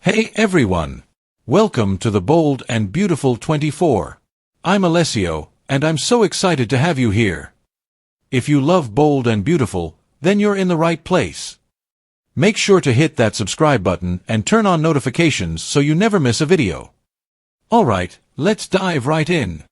Hey everyone! Welcome to the Bold and Beautiful 24. I'm Alessio, and I'm so excited to have you here. If you love Bold and Beautiful, then you're in the right place. Make sure to hit that subscribe button and turn on notifications so you never miss a video. Alright, let's dive right in.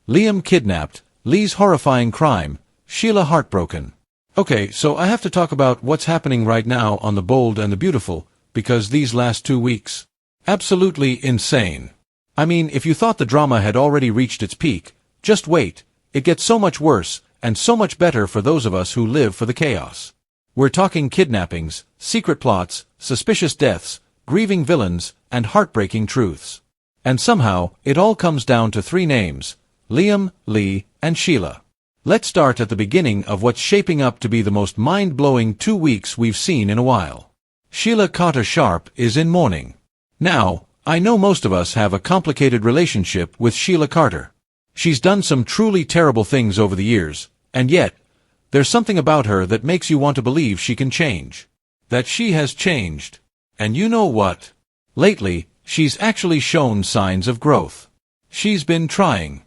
Liam kidnapped, Li's horrifying crime, Sheila heartbroken. Okay, so I have to talk about what's happening right now on the Bold and the Beautiful, because these last 2 weeks, absolutely insane. I mean, if you thought the drama had already reached its peak, just wait, it gets so much worse, and so much better for those of us who live for the chaos. We're talking kidnappings, secret plots, suspicious deaths, grieving villains, and heartbreaking truths. And somehow, it all comes down to 3 names: Liam, Li, and Sheila. Let's start at the beginning of what's shaping up to be the most mind-blowing 2 weeks we've seen in a while. Sheila Carter Sharp is in mourning. Now, I know most of us have a complicated relationship with Sheila Carter. She's done some truly terrible things over the years, and yet, there's something about her that makes you want to believe she can change. That she has changed. And you know what? Lately, she's actually shown signs of growth. She's been trying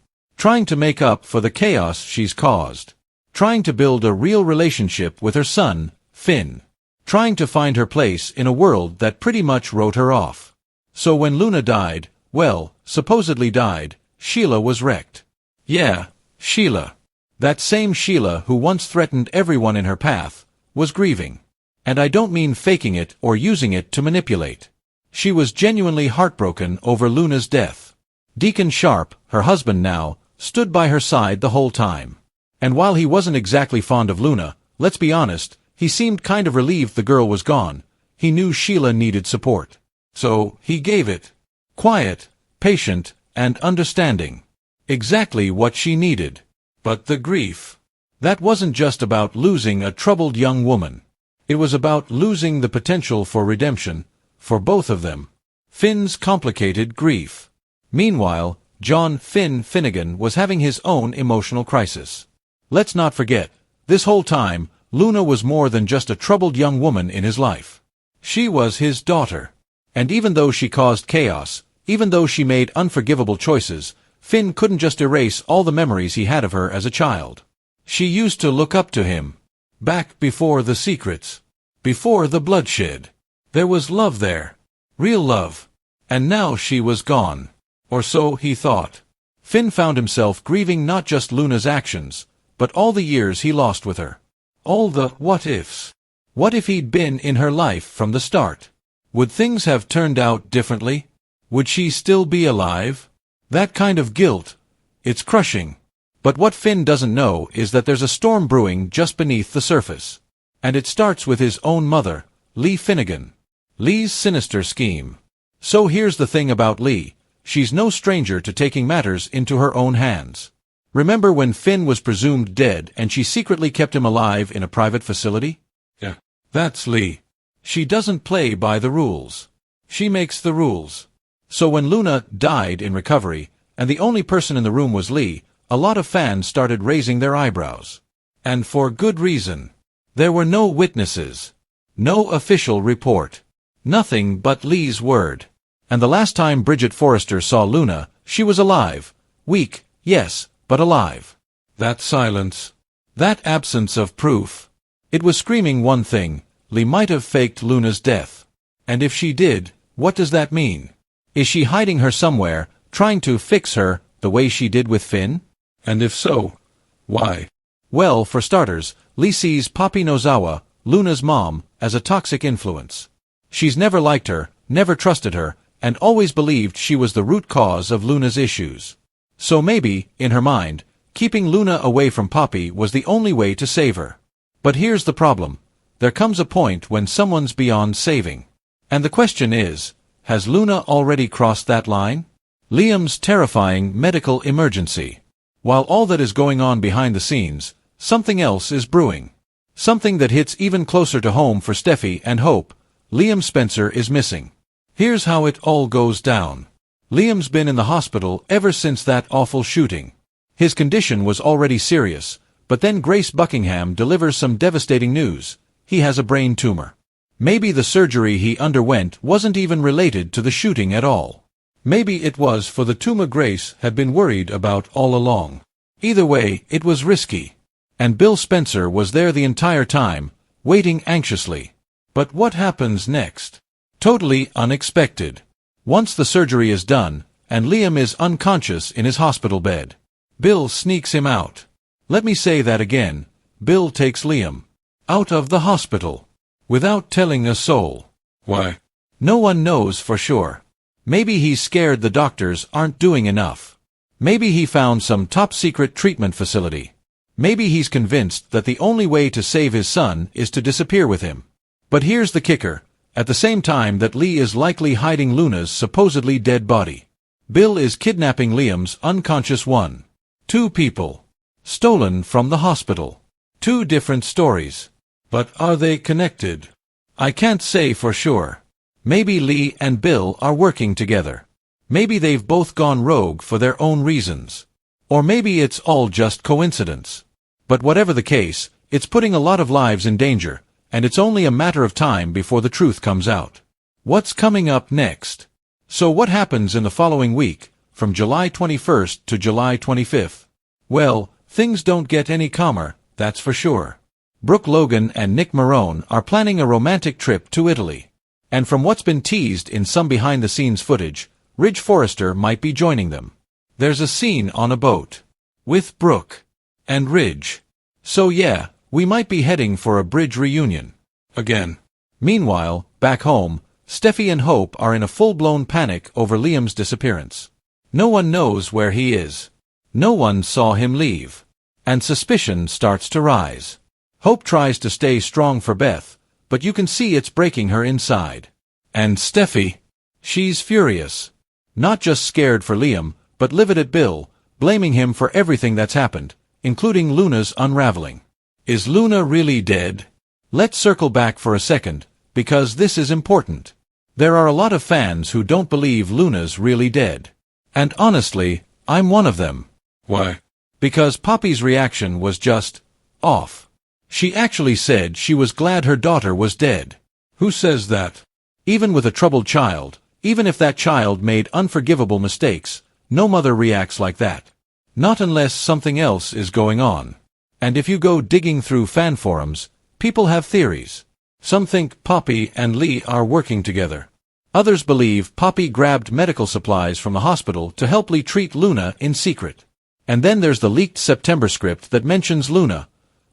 to make up for the chaos she's caused. Trying to build a real relationship with her son, Finn. Trying to find her place in a world that pretty much wrote her off. So when Luna died, well, supposedly died, Sheila was wrecked. Yeah, Sheila. That same Sheila who once threatened everyone in her path, was grieving. And I don't mean faking it or using it to manipulate. She was genuinely heartbroken over Luna's death. Deacon Sharp, her husband now, stood by her side the whole time. And while he wasn't exactly fond of Luna, let's be honest, he seemed kind of relieved the girl was gone. He knew Sheila needed support. So, he gave it. Quiet, patient, and understanding. Exactly what she needed. But the grief. That wasn't just about losing a troubled young woman. It was about losing the potential for redemption, for both of them. Finn's complicated grief. Meanwhile, John Finn Finnegan was having his own emotional crisis. Let's not forget, this whole time, Luna was more than just a troubled young woman in his life. She was his daughter. And even though she caused chaos, even though she made unforgivable choices, Finn couldn't just erase all the memories he had of her as a child. She used to look up to him. Back before the secrets. Before the bloodshed. There was love there. Real love. And now she was gone. Or so he thought. Finn found himself grieving not just Luna's actions, but all the years he lost with her. All the what-ifs. What if he'd been in her life from the start? Would things have turned out differently? Would she still be alive? That kind of guilt. It's crushing. But what Finn doesn't know is that there's a storm brewing just beneath the surface. And it starts with his own mother, Li Finnegan. Li's sinister scheme. So here's the thing about Li. She's no stranger to taking matters into her own hands. Remember when Finn was presumed dead and she secretly kept him alive in a private facility? Yeah. That's Li. She doesn't play by the rules. She makes the rules. So when Luna died in recovery, and the only person in the room was Li, a lot of fans started raising their eyebrows. And for good reason. There were no witnesses. No official report. Nothing but Li's word. And the last time Bridget Forrester saw Luna, she was alive. Weak, yes, but alive. That silence. That absence of proof. It was screaming one thing: Li might have faked Luna's death. And if she did, what does that mean? Is she hiding her somewhere, trying to fix her, the way she did with Finn? And if so, why? Well, for starters, Li sees Poppy Nozawa, Luna's mom, as a toxic influence. She's never liked her, never trusted her, and always believed she was the root cause of Luna's issues. So maybe, in her mind, keeping Luna away from Poppy was the only way to save her. But here's the problem. There comes a point when someone's beyond saving. And the question is, has Luna already crossed that line? Liam's terrifying medical emergency. While all that is going on behind the scenes, something else is brewing. Something that hits even closer to home for Steffy and Hope. Liam Spencer is missing. Here's how it all goes down. Liam's been in the hospital ever since that awful shooting. His condition was already serious, but then Grace Buckingham delivers some devastating news. He has a brain tumor. Maybe the surgery he underwent wasn't even related to the shooting at all. Maybe it was for the tumor Grace had been worried about all along. Either way, it was risky. And Bill Spencer was there the entire time, waiting anxiously. But what happens next? Totally unexpected. Once the surgery is done, and Liam is unconscious in his hospital bed, Bill sneaks him out. Let me say that again. Bill takes Liam out of the hospital without telling a soul. Why? No one knows for sure. Maybe he's scared the doctors aren't doing enough. Maybe he found some top-secret treatment facility. Maybe he's convinced that the only way to save his son is to disappear with him. But here's the kicker. At the same time that Li is likely hiding Luna's supposedly dead body, Bill is kidnapping Liam's unconscious one. Two people. Stolen from the hospital. Two different stories. But are they connected? I can't say for sure. Maybe Li and Bill are working together. Maybe they've both gone rogue for their own reasons. Or maybe it's all just coincidence. But whatever the case, it's putting a lot of lives in danger, and it's only a matter of time before the truth comes out. What's coming up next? So what happens in the following week, from July 21st to July 25th? Well, things don't get any calmer, that's for sure. Brooke Logan and Nick Marone are planning a romantic trip to Italy. And from what's been teased in some behind-the-scenes footage, Ridge Forrester might be joining them. There's a scene on a boat. With Brooke. And Ridge. So yeah, we might be heading for a bridge reunion. Again. Meanwhile, back home, Steffy and Hope are in a full-blown panic over Liam's disappearance. No one knows where he is. No one saw him leave. And suspicion starts to rise. Hope tries to stay strong for Beth, but you can see it's breaking her inside. And Steffy? She's furious. Not just scared for Liam, but livid at Bill, blaming him for everything that's happened, including Luna's unraveling. Is Luna really dead? Let's circle back for a second, because this is important. There are a lot of fans who don't believe Luna's really dead. And honestly, I'm one of them. Why? Because Poppy's reaction was just off. She actually said she was glad her daughter was dead. Who says that? Even with a troubled child, even if that child made unforgivable mistakes, no mother reacts like that. Not unless something else is going on. And if you go digging through fan forums, people have theories. Some think Poppy and Li are working together. Others believe Poppy grabbed medical supplies from the hospital to help Li treat Luna in secret. And then there's the leaked September script that mentions Luna,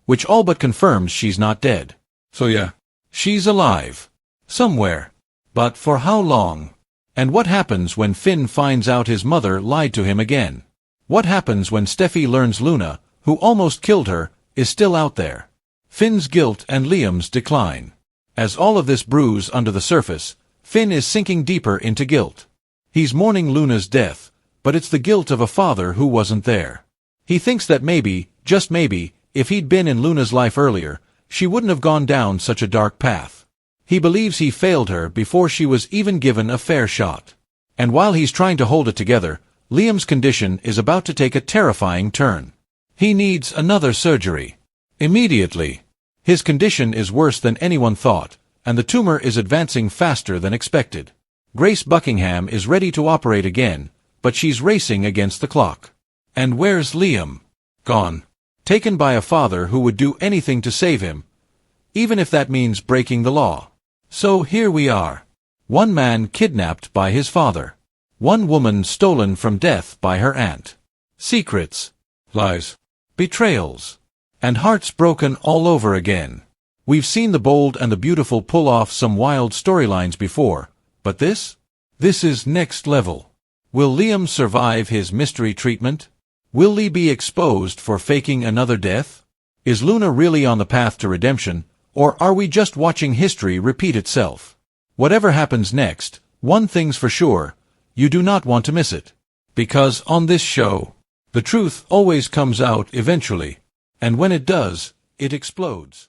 which all but confirms she's not dead. So yeah, she's alive. Somewhere. But for how long? And what happens when Finn finds out his mother lied to him again? What happens when Steffy learns Luna, who almost killed her, is still out there? Finn's guilt and Liam's decline. As all of this brews under the surface, Finn is sinking deeper into guilt. He's mourning Luna's death, but it's the guilt of a father who wasn't there. He thinks that maybe, just maybe, if he'd been in Luna's life earlier, she wouldn't have gone down such a dark path. He believes he failed her before she was even given a fair shot. And while he's trying to hold it together, Liam's condition is about to take a terrifying turn. He needs another surgery. Immediately. His condition is worse than anyone thought, and the tumor is advancing faster than expected. Grace Buckingham is ready to operate again, but she's racing against the clock. And where's Liam? Gone. Taken by a father who would do anything to save him, even if that means breaking the law. So here we are. One man kidnapped by his father. One woman stolen from death by her aunt. Secrets. Lies. Betrayals. And hearts broken all over again. We've seen the bold and the beautiful pull off some wild storylines before, but this? This is next level. Will Liam survive his mystery treatment? Will Li be exposed for faking another death? Is Luna really on the path to redemption, or are we just watching history repeat itself? Whatever happens next, one thing's for sure, you do not want to miss it. Because on this show, the truth always comes out eventually, and when it does, it explodes.